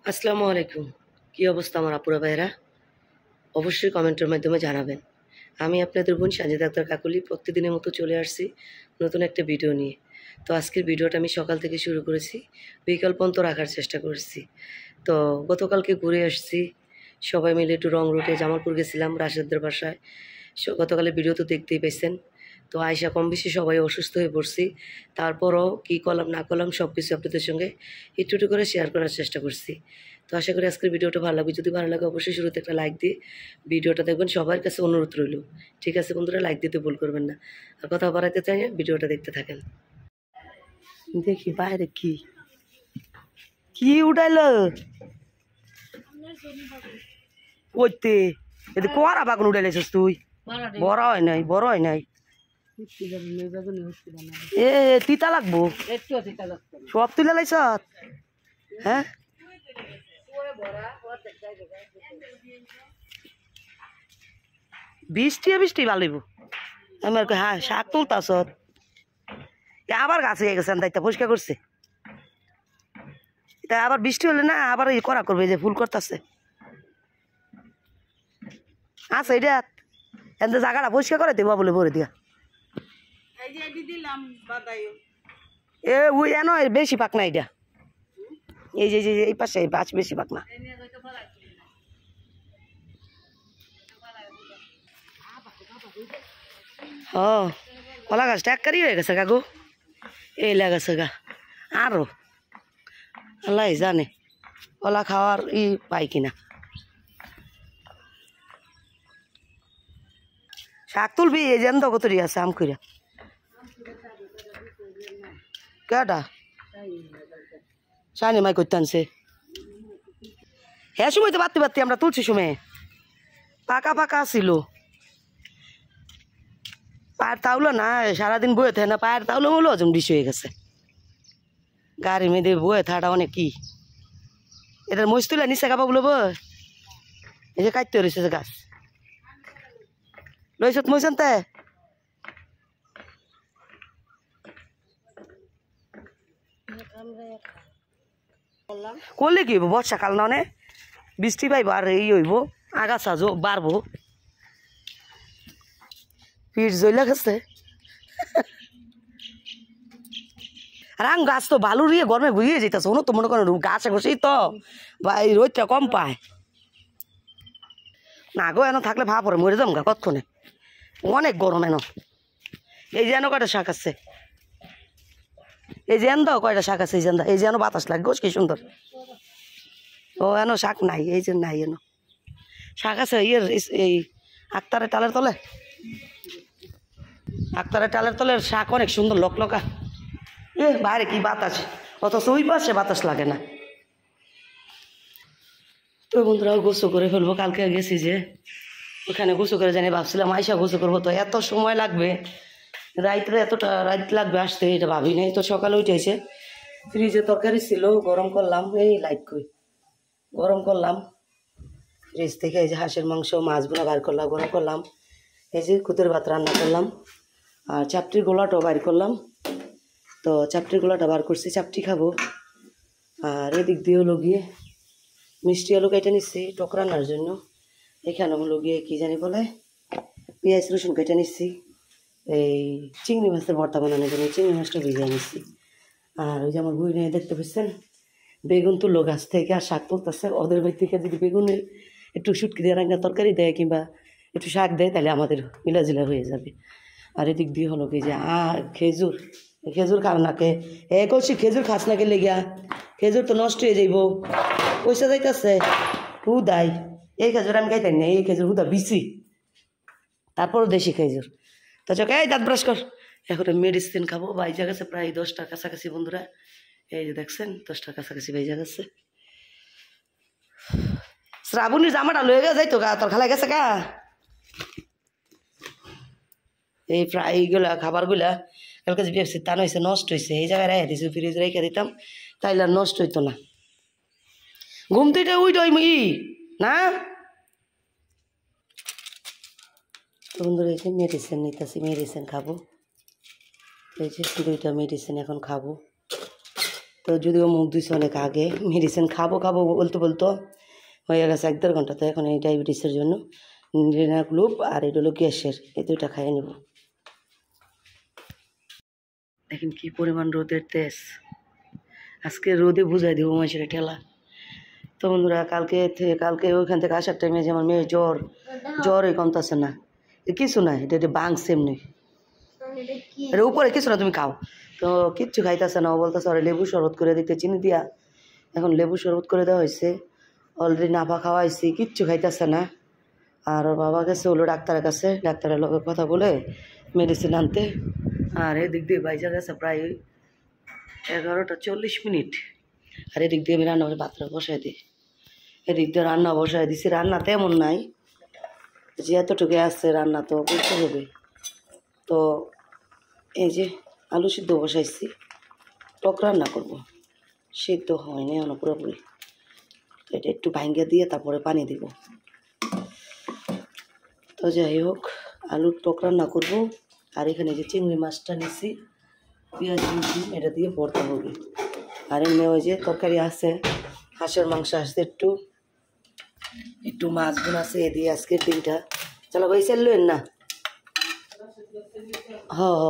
আসসালামু আলাইকুম। কি অবস্থা আমার আপুরা ভাইয়েরা? অবশ্যই কমেন্টের মাধ্যমে জানাবেন। আমি আপনাদের বোন সানজিদা আক্তার কাকলি প্রতিদিনের মতো চলে আসছি নতুন একটা ভিডিও নিয়ে। তো আজকের ভিডিওটা আমি সকাল থেকে শুরু করেছি, বিকাল পর্যন্ত রাখার চেষ্টা করছি। তো গতকালকে ঘুরে আসছি, সবাই মিলে একটু রং রুটে জামালপুর গেছিলাম রাশেদদের বাসায়। গতকালের ভিডিও তো দেখতেই পেয়েছেন। তো আয়সা কম বেশি সবাই অসুস্থ হয়ে পড়ছি, তারপরও কী করলাম না করলাম সব কিছু আপনাদের সঙ্গে একটু একটু করে শেয়ার করার চেষ্টা করছি। তো আশা করি আজকের ভিডিওটা ভালো লাগবে। যদি ভালো লাগে অবশ্যই শুরুতে একটা লাইক দিয়ে ভিডিওটা দেখবেন, সবার কাছে অনুরোধ রইল। ঠিক আছে বন্ধুরা, লাইক দিতে ভুল করবেন না। আর কথা বাড়াইতে চাই না, ভিডিওটা দেখতে থাকেন। দেখি বাইরে কি কি উঠাইলো ওইতে এতে কোয়ারা বাগান উঠাইলেছিস তুই? বড় হয় নাই, বড় হয় নাই। এ তিতা লাগবো, সব তুলে লাইছ? হ্যাঁ, বৃষ্টি বৃষ্টি ভালো আমার। হ্যাঁ, শাক তুলতাছ আবার গাছ হয়ে গেছে, দায়িত্ব পরিষ্কার করছে। এটা আবার বৃষ্টি হলে না আবার এই করা করবে, যে ফুল করতেছে আচ্ছা এটা এতে জায়গাটা পরিষ্কার করে দেবা বলে ভরে দিয়া। এ ওই এন বেশি পাক না এটা, এই যে এই পাশে গাছ বেশি পাক না। ও কলা গাছটা এককারই হয়ে গেছে কাকু, এই লাগাছে গা আরো আল্লাহ জানে কলা খাওয়ার পাই কিনা। শাক তুলবি এই যেন কতরি আছে আম কইরা কেটা সানি মাই করতে আনছে। হ্যাঁ সময় তো বাড়তে বাড়তে আমরা তুলছি সময় পাকা পাকা ছিল। পায়ের তাউলো না সারাদিন বয়ে থাকে না, পায়ের তাউলো হলো ওজন বেশি হয়ে গেছে। গাড়ি মেয়েদে বয়ে থাকাটা অনেক কি এটার মজ তুলে নিচে খাবা বলব। এই যে কাটতে রয়েছে যে গাছ লইছ মইছেন তে করলে কি হইব? বর্ষাকাল না অনেক বৃষ্টি পাইব আর এই হইব আগাছা বাড়বো। পিঠ জ্বলা গেছে আর আম গাছ তো ভালো রিয়ে গরমে ঘুরিয়ে যেতেছে। তো মনে করেন গাছে ঘষেই তো বা এই রোদটা কম পায় না গো। এন থাকলে ভাব পরে মরে যাম গা কতক্ষণে, অনেক গরম এন। এই যে এন কয়টা শাক আছে, এই যে এন দাও কয়টা শাক আছে, এই যে এন বাতাস লাগে কি সুন্দর। ও এন শাক নাই, এই যে নাই এন শাক আছে ইয়ের এই আক্তারের টালের তলে। আক্তারের টালের তলের শাক অনেক সুন্দর লকলকা। বাইরে কি বাতাস, অথচ ওই পাশে বাতাস লাগে না। তো বন্ধুরাও গোসল করে ফেলবো, কালকে গেছি যে ওখানে গোসল করে জানি ভাবছিলাম আইসা গোসল করবো, তো এত সময় লাগবে রাইতে, এতটা রাত লাগবে আসতে এটা ভাবি নাই। তো সকালে উঠেছে ফ্রিজে তরকারি ছিল, গরম করলাম, এই লাইট কই গরম করলাম ফ্রিজ থেকে। এই যে হাঁসের মাংস মাছ বোনা বার করলাম, গরম করলাম। এই যে খুদের ভাত রান্না করলাম আর চাপটির গোলাটাও বার করলাম। তো চাপটির গোলাটা বার করছি, চাপটি খাবো। আর এদিক দিয়ে হলো গিয়ে মিষ্টি আলু কেটে নিচ্ছি টক রান্নার জন্য। এখানে হলো গিয়ে কী জানি বলে পেঁয়াজ রসুন কেটে নিচ্ছি এই চিংড়ি মাছের ভর্তা বানানোর জন্য। চিংড়ি মাছটা ভিজিয়ে নিচ্ছি। আর ওই যে আমার বই নিয়ে দেখতে পাচ্ছেন বেগুন তুললো গাছ থেকে আর শাক তুলতেছে। ওদের বাড়ি থেকে যদি বেগুনের একটু শুটকি দিয়ে রান্না তরকারি দেয় কিংবা একটু শাক দেয় তাহলে আমাদের মিলাজিলা হয়ে যাবে। আর এদিক দিয়ে হলো কি যে খেজুর, খেজুর খাও নাকে এ করছি, খেজুর খাস নাকে লেগিয়া খেজুর তো নষ্ট হয়ে যাইব পয়সা যাইতেছে হুদাই। এই খেজুর আমি খাইতেন না, এই খেজুর হুদা বিচি, তারপরও দেশি খেজুর। তো চোখে এই দাঁত ব্রাশ কর। এখন মেডিসিন খাবো, বাইজা গেছে প্রায় 10টার কাছাকাছি বন্ধুরা। এই যে দেখছেন 10টার কাছাকাছি বাইজা গেছে। শ্রাবণীর জামাটা লয়ে গেছে যাইতো গা, তোর খালা গেছে গা। এই প্রায় এইগুলা খাবারগুলা কালকে যে বেশি টান হয়েছে নষ্ট হয়েছে, এই জায়গায় রেখে দিয়েছি, ফ্রিজ রেখে দিতাম তাইলে আর নষ্ট হইতো না। ঘুম থেকে উইট না বন্ধুরা। এই যে মেডিসিন নিতেছি, মেডিসিন খাবো। এই যে 2টা মেডিসিন এখন খাবো। তো যদিও মুখ ধুইছে অনেক আগে, মেডিসিন খাবো খাবো বলতে বলতো হয়ে গেছে 1-1.5 ঘন্টা। তো এখন এই ডায়াবেটিসের জন্য রিনাগ্লুব আর এটা হলো গ্যাসের, এই দুইটা খাইয়ে নেব। দেখেন কি পরিমাণ রোদের তেজ, আজকে রোদে বুঝাই দেবো মানুষের ঠেলা। তো বন্ধুরা কালকে ওইখান থেকে আসার টাইমে যে আমার মেয়ের জ্বরই কমতেছে না, কিছু না, এটা বাংস এমনি, এটা উপরে কিছু না, তুমি খাও। তো কিচ্ছু খাইতেছে না, ও বলতেছে ওরা লেবু শরবত করে দিতে, চিনি দিয়া এখন লেবু শরবত করে দেওয়া হয়েছে, অলরেডি নাফা খাওয়াইছি, কিচ্ছু খাইতেছে না। আর ওর বাবা গেছে হলো ডাক্তারের কাছে, ডাক্তারের লোকের কথা বলে মেডিসিন আনতে। আর এদিক দিয়ে বাইজা গেছে প্রায় 11:40। আর এদিক দিয়ে আমি রান্না করে ভাতটা বসাই দিই, এদিক দিয়ে রান্না বসাই দিছি। রান্না তেমন নাই, যে এতটুকু আছে রান্না তো করতে হবে। তো এই যে আলু সিদ্ধ বসাইছি, টক রান্না করবো, সিদ্ধ হয়নি এখনো পুরোপুরি। তো এটা একটু ভাঙ্গা দিয়ে তারপরে পানি দিব। তো যাই হোক, আলুর টক রান্না করবো। আর এখানে যে চিংড়ি মাছটা নিছি, পেঁয়াজ নিছি, এটা দিয়ে ভর্তা হবে। আর এমনি ওই যে তরকারি আছে, হাঁসের মাংস আসছে, একটু মাছ বোন আছে, এ দিয়ে আজকের দিনটা চলো ভাই চাললেন না। হ হ,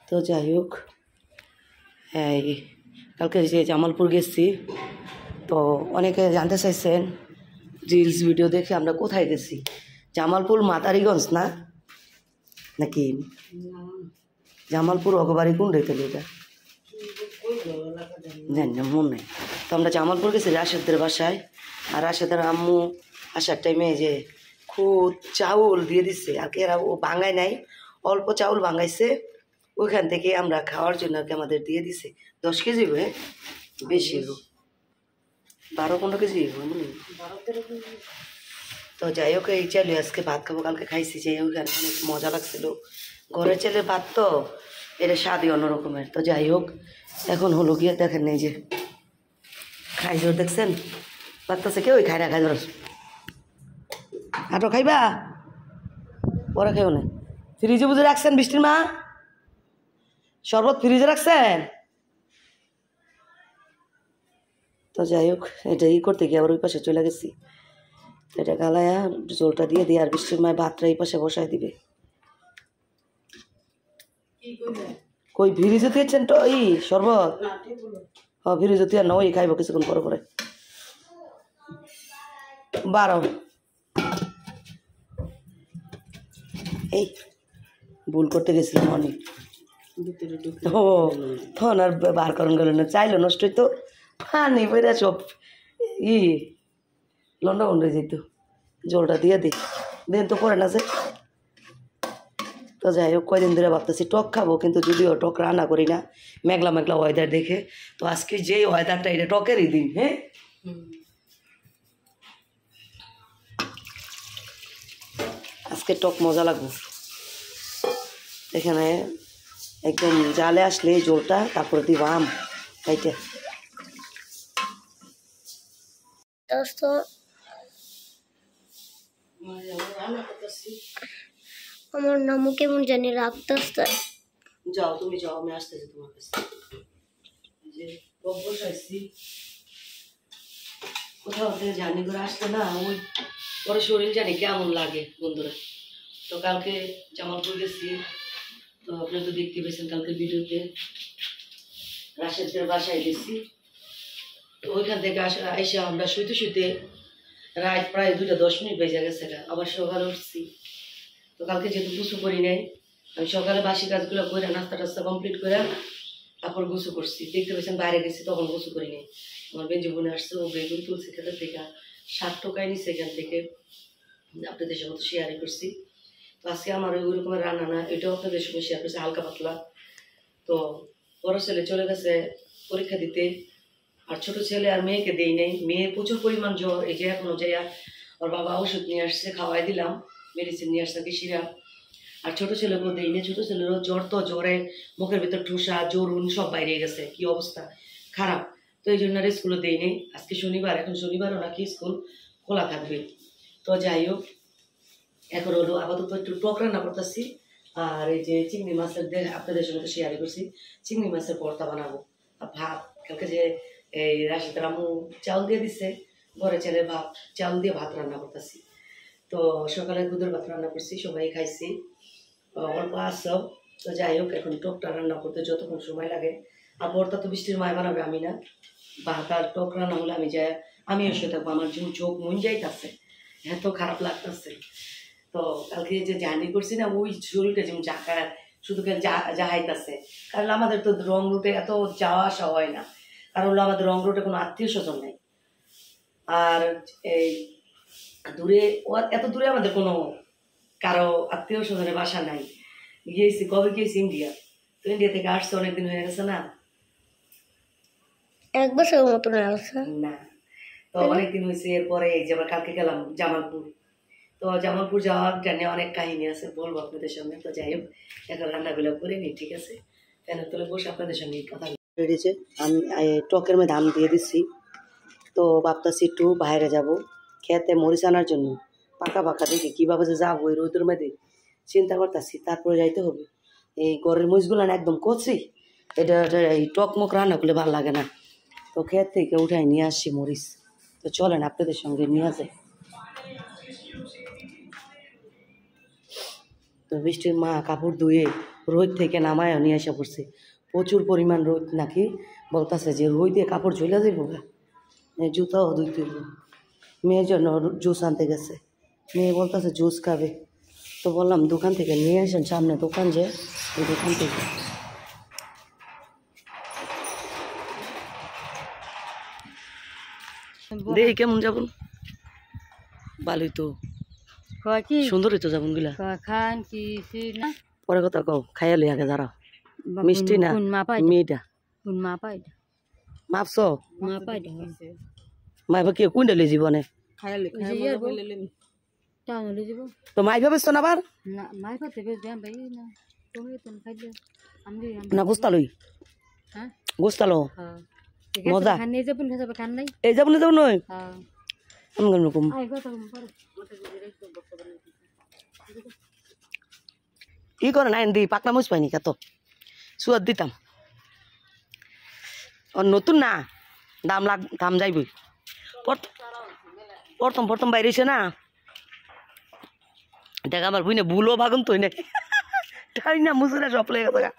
তো যাই হোক, হ্যাঁ কালকে যে জামালপুর গেছি, তো অনেকে জানতে চাইছেন রিলস ভিডিও দেখে আমরা কোথায় গেছি। জামালপুর মাতারিগঞ্জ না নাকি? জামালপুর অগবাড়ি কোন রেতে এটা জানি না, মন নেই। তো আমরা জামালপুর গেছি রাশেদের বাসায়। আর রাশেদের আম্মু আসার টাইমে যে খুদ চাউল দিয়ে দিচ্ছে, আর এরা ও ভাঙায় নাই, অল্প চাউল ভাঙাইছে, ওইখান থেকে আমরা খাওয়ার জন্য আর কি আমাদের দিয়ে দিছে। 10 কেজি হয়ে বেশি, 12-15 কেজি। তো যাই হোক, এই চাইলে আজকে ভাত খাবো, কালকে খাইছি যে ওইখানে অনেক মজা লাগছিল, ঘরের ছেলের ভাত তো এটা স্বাদই অন্যরকমের। তো যাই হোক, এখন হলো গিয়ে দেখেন এই যে খাই জোর দেখছেন, ভাতটাছে কেউ খাই না, খাই জোর আটো খাইবা, পরে খেও না। ফ্রিজে বুঝে রাখছেন বৃষ্টির মা, শরবত ফ্রিজে রাখছেন। তো যাই হোক, এটা করতে গিয়ে আবার ওই পাশে চলে গেছি, এটা গালায়া জলটা দিয়ে দিয়ে আর বৃষ্টির মায় ভাতটা এই পাশে বসাই দিবে। কই ফ্রিজে দিয়েছেন তো এই শরবত? হ্যাঁ ফ্রিজে দিয়ে না, ওই খাইব কিছুক্ষণ পরে পরে 12। এই ভুল করতে গেছিলাম অনেক, ও তখন আর বার করেন গেল না, চাইলো নষ্ট হইতো, পানি বেরা সব লন্ডা বন্ড হয়ে যেত। জলটা দিয়ে দেন তো করে না যে। তো যাই হোক, কয়দিন ধরে ভাবতেছি টক খাবো, কিন্তু যদিও টক রান্না করি না, মেঘলা মেঘলা ওয়েদার দেখে। তো আজকে যেই ওয়েদারটা, এটা টকেরই দিন। হ্যাঁ, আজকে টক মজা লাগবে। এখানে একদম জালে আসলে জলটা, তারপরে দিব আম খাইতে। আমার নামও কেমন জানি রাখতে। যাও তুমি যাও, আমি আসতেছি তোমার কাছে। যে বসাইছি কোথাও থেকে জার্নি করে আসলে না, ওই পরে শরীর জানি কেমন লাগে বন্ধুরা। তো কালকে জামালপুর গেছি, তো আপনারা তো দেখতে পেয়েছেন কালকে ভিডিওতে, রাশেদের বাসায় গেছি। তো ওইখান থেকে এসে আমরা শুইতে শুইতে রাত প্রায় 2:10 বেজে গেছে, আবার সকালে উঠছি। তো কালকে যেহেতু গোসু করি নাই, আমি সকালে বাসি কাজগুলো করে নাস্তা টাস্তা কমপ্লিট করে তারপর গোসু করছি। দেখতে পেয়েছেন বাইরে গেছি, তখন গোসু করি নাই। আমার বেঞ্জি বোনে আসছে, ও বেগুন তুলছে খেতে থেকে, 60 টাকায় নিচ্ছে এখান থেকে, আপনাদের সঙ্গে তো শেয়ারই করছি। তো আজকে আমার ওই রকমের রান্না না, এটাও আপনাদের সঙ্গে শেয়ার করছি হালকা পাতলা। তো বড় ছেলে চলে গেছে পরীক্ষা দিতে, আর ছোট ছেলে আর মেয়েকে দেই নেই। মেয়ে প্রচুর পরিমাণ জ্বর, এই যে এখনো যাইয়া ওর বাবা ওষুধ নিয়ে আসছে, খাওয়াই দিলাম, মেডিসিন নিয়ে আসছে সিরাপ। আর ছোট ছেলেকেও দেই নেই, ছোট ছেলেরও জ্বর, তো জ্বরে মুখের ভিতর ঠোসা জরুন সব বাইরে গেছে, কি অবস্থা খারাপ। তো এই জন্য আর স্কুলে দেই নেই। আজকে শনিবার, এখন শনিবারও নাকি স্কুল খোলা থাকবে। তো যাই হোক, এখন হলো আপাতত একটু টক রান্না করতেছি, আর এই যে চিংড়ি মাছের আপনাদের সঙ্গে তো শেয়ার করছি, চিংড়ি মাছের ভর্তা বানাবো। আর ভাত কালকে যে এই রাশিদের আম্মু চাউল দিয়ে দিচ্ছে, ঘরে ছেলে ভাত চাউল দিয়ে ভাত রান্না করতেছি। তো সকালে দুধের ভাত রান্না করছি, সবাই খাইছি, অল্প আসো। তো যাই হোক, এখন টকটা রান্না করতে যতক্ষণ সময় লাগে। আর ভর্তা তো বৃষ্টির মায় বানাবে, আমি না। ভাত আর টক রান্না হলে আমি যাই, আমি এসে থাকবো। আমার চোখ মন যাইতেছে, এত খারাপ লাগতেছে। তো কালকে যে জার্নি করছি না, ওই শরীরটা যেমন জাকা শুধু জাহাইতেছে। কারণ আমাদের তো রং রুটে এত যাওয়া আসা হয় না, কারণ হলো আমাদের রং রুটে কোনো আত্মীয় স্বজন নেই। আর এই দূরে, এত দূরে আমাদের কোনো কারো আত্মীয় স্বজনের বাসা নাই। গিয়েছি, কবে গিয়েছি ইন্ডিয়া। তো ইন্ডিয়া থেকে আসছে অনেকদিন হয়ে গেছে না, 1 বছরের মতন আছে না। তো অনেকদিন হয়েছে। এরপরে এই যে আমরা কালকে গেলাম জামালপুর। তো জামালপুর যাওয়ার জানি অনেক কাহিনী আছে, বলবো আপনাদের সামনে। তো যাই হোক, এখন রান্নাগুলো করে নিই, ঠিক আছে? ফ্যানের তলে বসে আপনাদের সঙ্গে কথা বেরিয়েছে। আমি টকের মধ্যে আম দিয়ে দিচ্ছি। তো ভাবতেছি একটু বাইরে যাব খেতে মরিচ আনার জন্য। পাকা পাকা দেখি কীভাবে যে যাবো ওই রোদের মধ্যে, চিন্তা করতেছি। তারপরে যাইতে হবে। এই ঘরের মরিচগুলো না একদম কচি, এটা এই টক মুখ রান্না করলে ভালো লাগে না। তো খেত থেকে উঠাই নিয়ে আসছি মরিচ। তো চলেন আপনাদের সঙ্গে নিয়ে আসে। তো বৃষ্টির মা কাপড় ধুয়ে রোদ থেকে নামায় নিয়ে এসে পড়ছে। প্রচুর পরিমাণ রোদ নাকি, বলতেছে যে রোদে কাপড় ঝুলে যাবো গা, জুতাও ধুইতে। মেয়ের জন্য জুস আনতে গেছে, মেয়ে বলতেছে জুস খাবে। তো বললাম দোকান থেকে নিয়ে আসেন, সামনে দোকান যে, ওই দোকান থেকে। দেখি কেমন যাবন, ভালোই তো, সুন্দরই তো যাবন গুলা। খান কি না পরে কথা কও, খাইয়া লই আগে দাঁড়াও। মিষ্টি না মেয়েটা মাপছ মাইবা কি কুইন্টালে জীবনে তো মাইবা বেচছ না আবার না গুস্তালই গুস্তালো মজা এই যাবো না যাবো নয় রকম ই করে না দি পাকনা মুচ পাইনি কত সুয়াদ দিতাম নতুন না দাম যাইবই প্রথম বাইরেছে না দেখ আমার বুঝি না বুলো ভাগুন তুই নাকি তাই না মুসুরা সব লেগে গেছে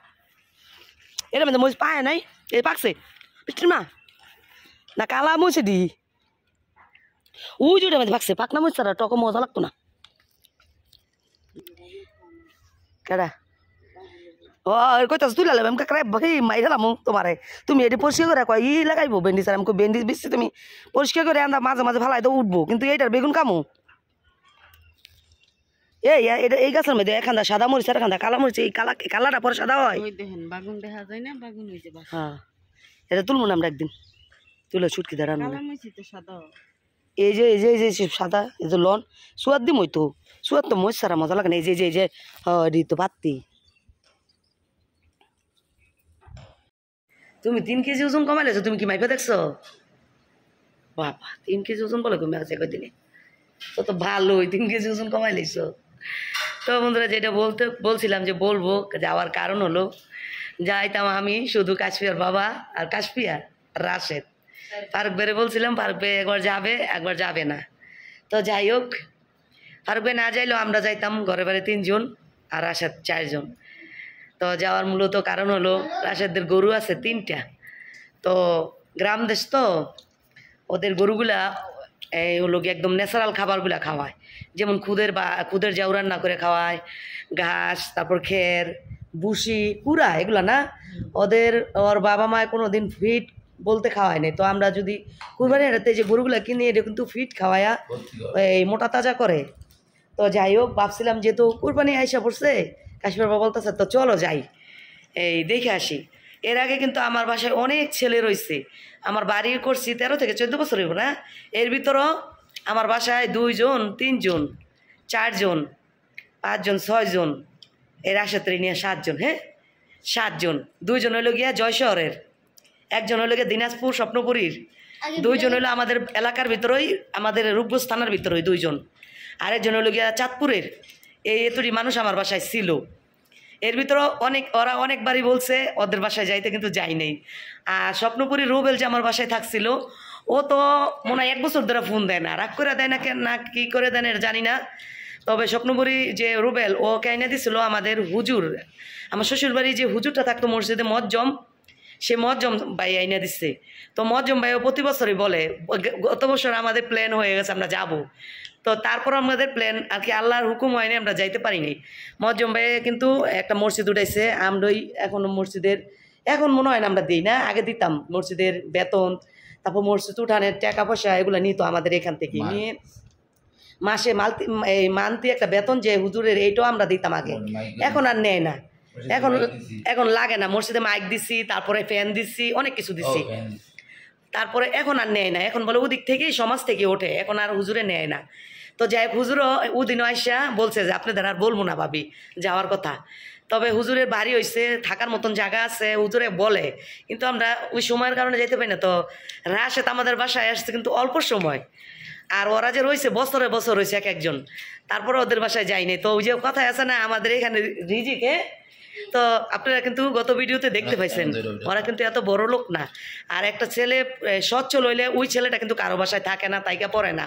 এর মধ্যে মুচ পায় নাই এই পাকছে বৃষ্টির মা না কালা মুছে দি ওই যেটা মধ্যে পাকছে পাকনা মুচ ছাড়া টক মজা লাগতো না কেডা ও কইতাছ তুই লাগাবে আমাকে ভাই মাইরালাম তোমারে তুমি এটি পরিষ্কার করে কয় ই লাগাইবো বেন্ডি স্যার আমাকে বেন্ডি বেশি তুমি পরিষ্কার করে আন্দা মাঝে মাঝে ভালাই তো উঠবো কিন্তু এইটার বেগুন কামো এটা এই গাছের মধ্যে এখানটা সাদা মরিচ আর এখানটা কালা মরিচ এই কালাটা পরে সাদা হয় হ্যাঁ এটা তুলবো না আমরা একদিন তুলে ছুটকি দাঁড়ানো এই যে সাদা এই যে লন সুয়াদ দিম তো সুয়াদ তো মরিচ সারা মজা লাগে না এই যে তো পাত্তি তুমি 3 কেজি ওজন কমাইলেছো তুমি কি মাইপা দেখছো বাবা 3 কেজি ওজন বলে কমে আছে কদিনে তো ভালোই 3 কেজি ওজন কমাই লেছো তো বন্ধুরা যেটা বলছিলাম যে বলবো যাওয়ার কারণ হলো যাইতাম আমি শুধু কাশপিয়ার বাবা আর কাশপিয়া রাশেদ ফারুক বেরে বলছিলাম ফারুক বে একবার যাবে না তো যাই হোক ফারুক বে না যাইলেও আমরা যাইতাম ঘরে বাড়ি 3 জন আর রাশেদ 4 জন তো যাওয়ার মূলত কারণ হলো রাশেদদের গরু আছে 3টা তো গ্রাম দেশ তো ওদের গরুগুলা এই হলো কি একদম ন্যাচারাল খাবারগুলা খাওয়ায় যেমন খুদের জাউ রান্না করে খাওয়ায় ঘাস তারপর খের ভুসি কুড়া এগুলা না ওর বাবা মায় কোনো দিন ফিট বলতে খাওয়ায় নাই তো আমরা যদি কুরবানি হাটে যে গরুগুলা কিনে এটা কিন্তু ফিট খাওয়ায়া এই মোটা তাজা করে তো যাই হোক ভাবছিলাম যেহেতু কুরবানি আইসা পড়ছে কাশ্মীর বাবা বলতেছে তো চলো যাই এই দেখে আসি এর আগে কিন্তু আমার বাসায় অনেক ছেলে রয়েছে আমার বাড়ি করছি 13 থেকে 14 বছর হইব না এর ভিতরও আমার বাসায় 2 জন 3 জন 4 জন 5 জন 6 জন এর আশাত্রী নিয়ে 7 জন হ্যাঁ 7 জন 2 জন হইল গিয়া জয়শহরের 1 জন হইল গিয়া দিনাজপুর স্বপ্নপুরীর 2 জন হইলো আমাদের এলাকার ভিতরেই আমাদের রূপগঞ্জ থানার ভিতরেই 2 জন আরেকজন হইল গিয়া চাঁদপুরের এই এতটি মানুষ আমার বাসায় ছিল এর ভিতরে ওরা অনেকবারই বলছে ওদের বাসায় যাইতে, কিন্তু যাই নাই। আর স্বপ্নপুরী রুবেল যে আমার বাসায় থাকছিল, ও তো মনে হয় 1 বছর ধরে ফোন দেয় না, রাগ করে দেয় না কেন, না কি করে দেন এর জানি না। তবে স্বপ্নপুরী যে রুবেল, ও কেনে দিছিল আমাদের হুজুর, আমার শ্বশুরবাড়ি যে হুজুরটা থাকতো মসজিদে মজ্জম, সে মজ্জম ভাই আইনা দিচ্ছে। তো মজ্জম ভাইও প্রতি বছরই বলে, গত বছর আমাদের প্ল্যান হয়ে গেছে আমরা যাব, তো তারপর আমাদের প্ল্যান আর কি আল্লাহর হুকুম হয়নি, আমরা যাইতে পারিনি। মজ্জম ভাই কিন্তু একটা মসজিদ উঠাইছে, আমরাই এখনো মসজিদের, এখন মনে হয় না আমরা দিই না, আগে দিতাম মসজিদের বেতন, তারপর মসজিদ উঠানের টাকা পয়সা এগুলো নিত আমাদের এখান থেকে নিয়ে, মাসে মান্থলি একটা বেতন যে হুজুরের, এইটাও আমরা দিতাম আগে, এখন আর নেয় না। এখন লাগে না, মসজিদে মাইক দিছি, তারপরে ফ্যান দিছি, অনেক কিছু দিছি, তারপরে এখন আর নেয় না। এখন বলে ওদিক থেকেই সমাজ থেকে ওঠে, এখন আর হুজুরে নেয় না। তো যাই হোক, হুজুরও ওদিন আইসা বলছে যে আপনাদের আর বলবো না ভাবি যাওয়ার কথা। তবে হুজুরের বাড়ি হয়েছে, থাকার মতন জায়গা আছে, হুজুরে বলে, কিন্তু আমরা ওই সময়ের কারণে যেতে পারি না। তো রাশেদ আমাদের বাসায় আসছে কিন্তু অল্প সময়, আর ওরা যে রয়েছে বছরে বছর রয়েছে এক একজন, তারপরে ওদের বাসায় যায়নি। তো ওই যে কথায় আছে না আমাদের এখানে রিজিকে, তো আপনারা কিন্তু গত ভিডিওতে দেখতে পাইছেন ওরা কিন্তু এত বড় লোক না। আর একটা ছেলে সচ্ছল হইলে ওই ছেলেটা কিন্তু কারো বাসায় থাকে না, তাইকা পড়ে না,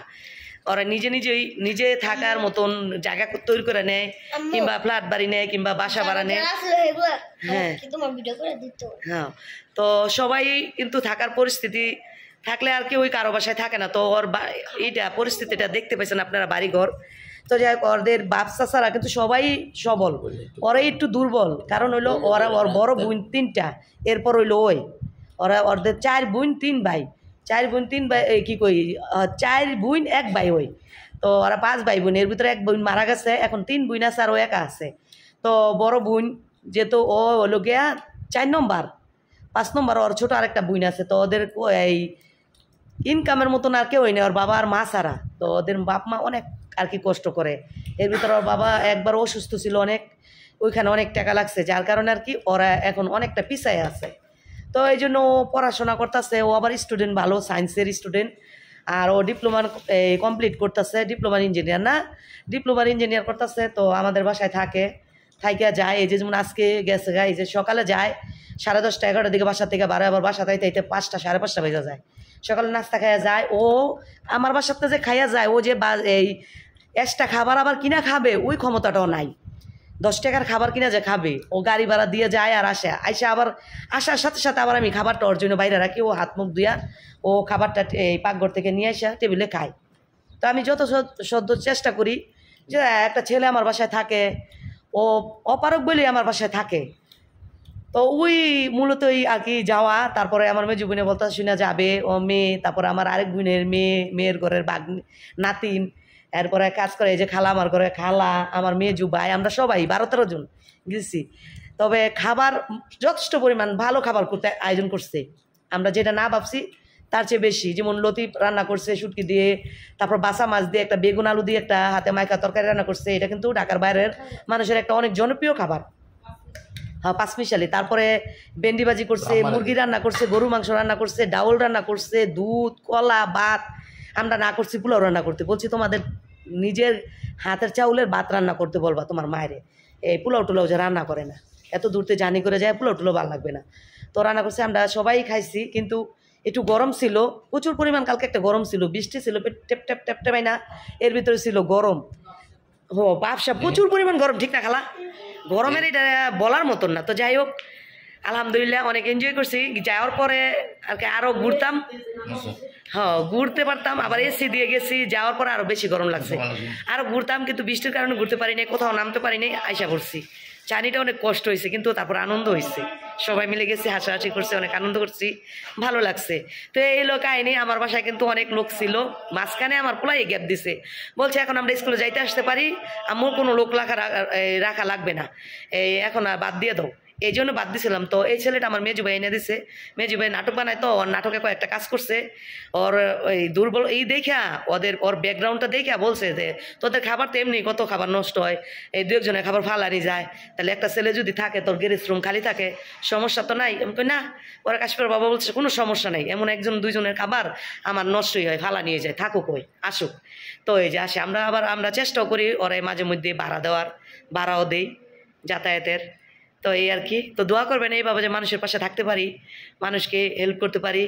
ওরা নিজে থাকার মতন জায়গা তৈরি করে নেয়, কিংবা ফ্ল্যাট বাড়ি নেয়, কিংবা বাসা ভাড়া নেয়। হ্যাঁ হ্যাঁ, তো সবাই কিন্তু থাকার পরিস্থিতি থাকলে আর কি ওই কারো বাসায় থাকে না। তো ওর এইটা পরিস্থিতিটা দেখতে পাইছেন আপনারা, বাড়িঘর। তো যাই হোক, ওদের বাপ চাচারা কিন্তু সবাই সবল, ওরাই একটু দুর্বল। কারণ হইলো ওর বড় বোন 3টা, এরপর হইলো ওদের 4 বোন 3 ভাই, 4 বোন 3 ভাই, কি কই 4 বোন 1 ভাই হই। তো ওরা 5 ভাই বোন, এর ভিতরে 1 বোন মারা গেছে, এখন 3 বোন আছে আর ও একা আছে। তো বড় বোন যেহেতু ও হলো গিয়া 4 নম্বর, 5 নম্বর ওর ছোট আরেকটা বোন আছে। তো ওদের এই ইনকামের মতন আর কেউ নেই, ওর বাবা আর মা ছাড়া। তো ওদের বাপ মা অনেক আর কি কষ্ট করে। এর ভিতরে ওর বাবা একবার অসুস্থ ছিল অনেক, ওইখানে অনেক টাকা লাগছে, যার কারণে আর কি ওরা এখন অনেকটা পিছায় আছে। তো এই জন্য ও পড়াশোনা করতেছে, ও আবার স্টুডেন্ট, ভালো সায়েন্সের স্টুডেন্ট, আর ও ডিপ্লোমা কমপ্লিট করতেছে, ডিপ্লোমার ইঞ্জিনিয়ার করতেছে। তো আমাদের বাসায় থাইকা যায়, এই যে যেমন আজকে গেছে, এই যে সকালে যায় 10:30 11টার দিকে বাসা থেকে বারো, আবার বাসা তাইতে 5টা 5:30 বেজে যায়। সকালে নাস্তা খাইয়া যায়, ও আমার বাসাতে যে খাইয়া যায়, ও যে এই এক্সট্রা খাবার আবার কিনা খাবে ওই ক্ষমতাটাও নাই। 10 টাকার খাবার কিনা যে খাবে, ও গাড়ি ভাড়া দিয়ে যায় আর আইসা আবার আসার সাথে সাথে আবার আমি খাবারটা ওর জন্য বাইরে রাখি, ও হাত মুখ ধুয়া ও খাবারটা এই পাকঘর থেকে নিয়ে আসা টেবিলে খায়। তো আমি যত সদ্য চেষ্টা করি যে একটা ছেলে আমার বাসায় থাকে, ও অপারক বলেই আমার বাসায় থাকে। তো ওই মূলত আর কি যাওয়া। তারপরে আমার মেজু বোনে বলতে শুনে যাবে, ও মেয়ে, তারপরে আমার আরেক বোনের মেয়ের ঘরের নাতিন, এরপরে কাজ করে এই যে খালা, আমার ঘরে খালা, আমার মেজু ভাই, আমরা সবাই 12-13 জন গেছি। তবে খাবার যথেষ্ট পরিমাণ ভালো খাবার করতে আয়োজন করছে, আমরা যেটা না ভাবছি তার চেয়ে বেশি। যেমন লতিফ রান্না করছে শুটকি দিয়ে, তারপর বাসা মাছ দিয়ে একটা বেগুন আলু দিয়ে একটা হাতে মাইকা তরকারি রান্না করছে, এটা কিন্তু ঢাকার বাইরের মানুষের একটা অনেক জনপ্রিয় খাবার। হ্যাঁ, 5 মিশালি। তারপরে ভেন্ডি ভাজি করছে, মুরগি রান্না করছে, গরু মাংস রান্না করছে, ডাউল রান্না করছে, দুধ, কলা, ভাত। আমরা না করছি পোলাও রান্না করতে, বলছি তোমাদের নিজের হাতের চাউলের ভাত রান্না করতে বলবা তোমার মায়েরে, এই পোলাও টুলাও যে রান্না করে না, এত দূরতে জানি করে যায়, পোলাও টুলাও ভালো লাগবে না। তো রান্না করছে, আমরা সবাই খাইছি। কিন্তু একটু গরম ছিল, প্রচুর পরিমাণ। কালকে একটা গরম ছিল, বৃষ্টি ছিল, টেপ টেপ টেপ টেপাই না, এর ভিতরে ছিল গরম। ও বাপসা প্রচুর পরিমাণ গরম, ঠিক না খালা? গরমের এটা বলার মতন না। তো যাই হোক, আলহামদুলিল্লাহ অনেক এনজয় করছি। যাওয়ার পরে আর কি আরও ঘুরতাম, হ্যাঁ ঘুরতে পারতাম, আবার এসি দিয়ে গেছি, যাওয়ার পরে আরও বেশি গরম লাগছে, আরও ঘুরতাম, কিন্তু বৃষ্টির কারণে ঘুরতে পারি নাই, কোথাও নামতে পারি নাই, আইসা করছি। চানিটা অনেক কষ্ট হয়েছে, কিন্তু তারপর আনন্দ হয়েছে, সবাই মিলে গেছি, হাসাহাসি করছি, অনেক আনন্দ করছি, ভালো লাগছে। তো এই লোক আইনি আমার বাসায় কিন্তু অনেক লোক ছিল, মাঝখানে আমার পোলাই গ্যাপ দিছে, বলছে এখন আমরা স্কুলে যাইতে আসতে পারি, আমার কোনো লোক রাখা লাগবে না, এই এখন বাদ দিয়ে দাও, এই জন্য বাদ দিছিলাম। তো এই ছেলেটা আমার মেজু ভাই এনে দিছে, মেজু ভাই নাটক বানায়, তো ওর নাটকে কয়েকটা কাজ করছে, ওর ওই দুর্বল এই দেখা ওর ব্যাকগ্রাউন্ডটা দেখা বলছে যে তোদের খাবার তো এমনি কত খাবার নষ্ট হয়, এই 2-1 খাবার ফালানি যায়, তাহলে একটা ছেলে যদি থাকে তোর গ্যারেজ রুম খালি থাকে, সমস্যা তো নাই। আমি কই না, ওরা কাশ্মীর বাবা বলছে কোনো সমস্যা নেই, এমন 1-2 জনের খাবার আমার নষ্টই হয়, ফালা নিয়ে যায়, থাকুক ওই আসুক। তো এই যে আসে, আমরা চেষ্টাও করি ওরা মাঝে মধ্যে ভাড়াও দেই যাতায়াতের, তো এই আর কি, তো দোয়া করবেন এইভাবে যে মানুষের পাশে থাকতে পারি, মানুষকে হেল্প করতে পারি,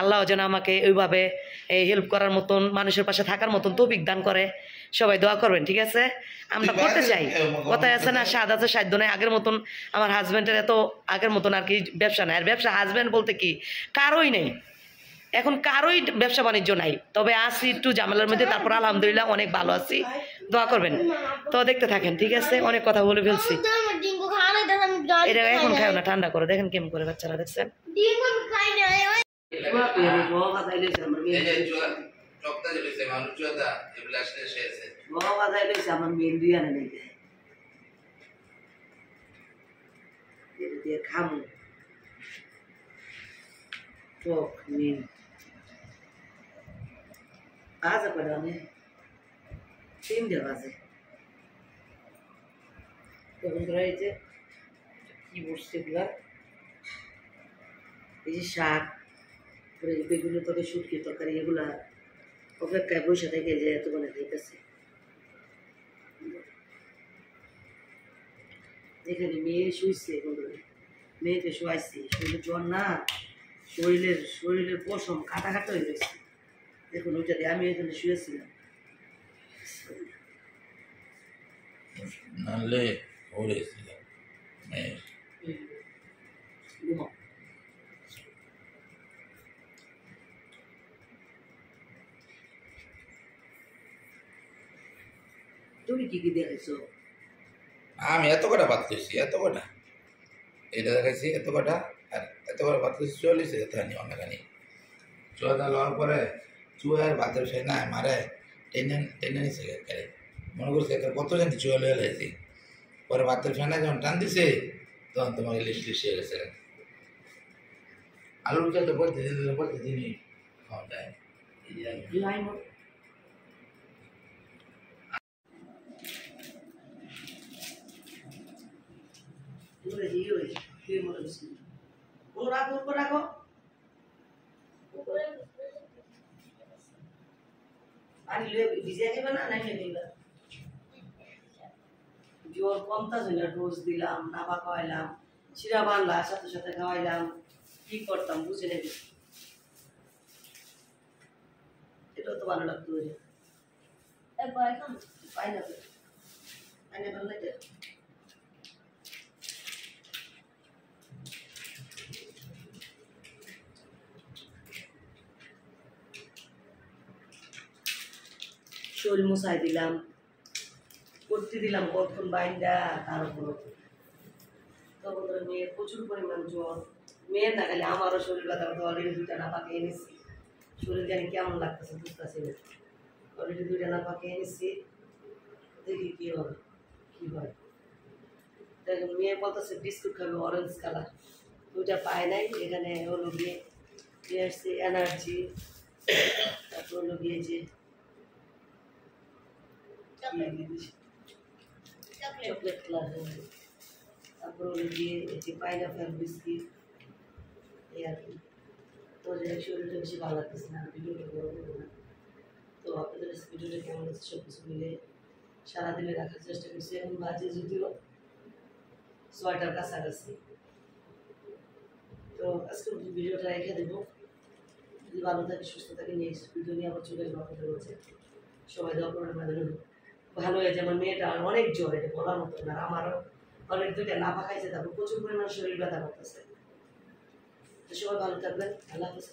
আল্লাহ যেন আমাকে ওইভাবে হেল্প করার মতন, মানুষের পাশে থাকার মতন তৌফিক দান করে। সবাই দোয়া করবেন, ঠিক আছে? আমরা করতে চাই, কথায় আছে না, স্বাদ আছে সাধ্য নাই। আগের মতন আমার হাজব্যান্ডের এত আগের মতন আর কি ব্যবসা নাই। আর ব্যবসা হাজব্যান্ড বলতে কি কারোই নেই, এখন কারোই ব্যবসা বাণিজ্য নাই। তবে আছি একটু ঝামেলার মধ্যে, তারপর আলহামদুলিল্লাহ অনেক ভালো আছি। দোয়া করবেন। তো দেখতে থাকেন, ঠিক আছে? অনেক কথা বলে ফেলছি। এটা এখন খাও না, ঠান্ডা করে। দেখেন কেমন করে বাচ্চারা, দেখছেন? আমার মেন দিয়ে আনে নাই দিয়ে খামু টক মেন আজ মানে 3টে বাজে। তখন ধরা এই যে কি বসছে এগুলা, এই যে শাক, বেগুনের তরকারি, শুটকির তরকারি, এগুলা অপেক্ষায় বসে থেকে যে এতক্ষণে খাইতেছে। যেখানে মেয়ে শুয়েছে, মেয়েকে শোয়াইছি, শরীরে জ্বর না, শরীরের পশম কাটা কাটা হয়ে গেছে। দেখুন ওইটা দিয়ে আমি এখানে শুয়েছিলাম। তুমি কি কি দেখেছো? আমি এত কটা ভাত খাইছি, এত কটা এটা দেখাইছি, এত কটা, আর এত কটা ভাত খাইছি 40 এতখানি অনেকখানি। চুয়াদা লওয়ার পরে চুয়ার ভাতের সে না মারে টেনে টেনে নিছে একেবারে, মনে করছে কত জানি চুয়া লয়ে লাইছি। পরে ভাতের ফেনা যখন টান দিছে তখন তোমাকে লিস্ট হয়ে গেছে। আলুর চাল তো প্রতিদিনই খাওয়া যায়। রাখো পানি ভিজে খাইবে না, নাই খাইবা? জ্বর কমতাছে না, ডোজ দিলাম, নাপা খাওয়াইলাম, চিরা বানলা সাথে সাথে খাওয়াইলাম, কি করতাম বুঝে নেবে। এটাও তো ভালো লাগতো। পাই না তো, পাই না লাগে। শরীর মশাই দিলাম, করতে দিলাম কতক্ষণ বাইন্ডা। তার উপর তখন মেয়ের প্রচুর পরিমাণ জ্বর, মেয়ের না খালি আমারও শরীর ব্যথা করতে। অলরেডি 2টা না পাকে এনেছি, শরীর জানি কেমন লাগতেছে বুঝতেছি না। অলরেডি 2টা না পাকে এনেছি, দেখি কি হবে কি হয়। দেখুন মেয়ে বলতেছে বিস্কুট খাবে অরেঞ্জ কালার, 2টা পায় নাই। এখানে হলো গিয়ে নিয়ে আসছি এনার্জি, তারপর হলো গিয়ে যে চকলেট কালার, তারপর হলো গিয়ে যে পাইনাপেল বিস্কিট, এই আর কি। তো শরীরটা বেশি ভালো লাগতেছে না, ভিডিওটা বড় করবো না। তো আপনাদের ভিডিওটা কেমন লাগছে সব কিছু মিলে সারাদিনে রাখার চেষ্টা করছি। এখন বাজে যদিও 6টার কাছাকাছি। তো আজকে ভিডিওটা রেখে দেবো। যদি ভালো থাকে সুস্থ থাকে, নেক্সট ভিডিও নিয়ে আবার চলে আসবো আপনাদের কাছে। সবাই দোয়া করার মাধ্যমে ভালো হয়েছে। আমার মেয়েটা অনেক জ্বর, এটা বলার মতো না। আমারও অলরেডি 2টা নাপা খাইছে, তারপর প্রচুর পরিমাণ শরীর ব্যথা করতেছে। তো সবাই ভালো থাকবেন, আল্লাহ হাফেজ।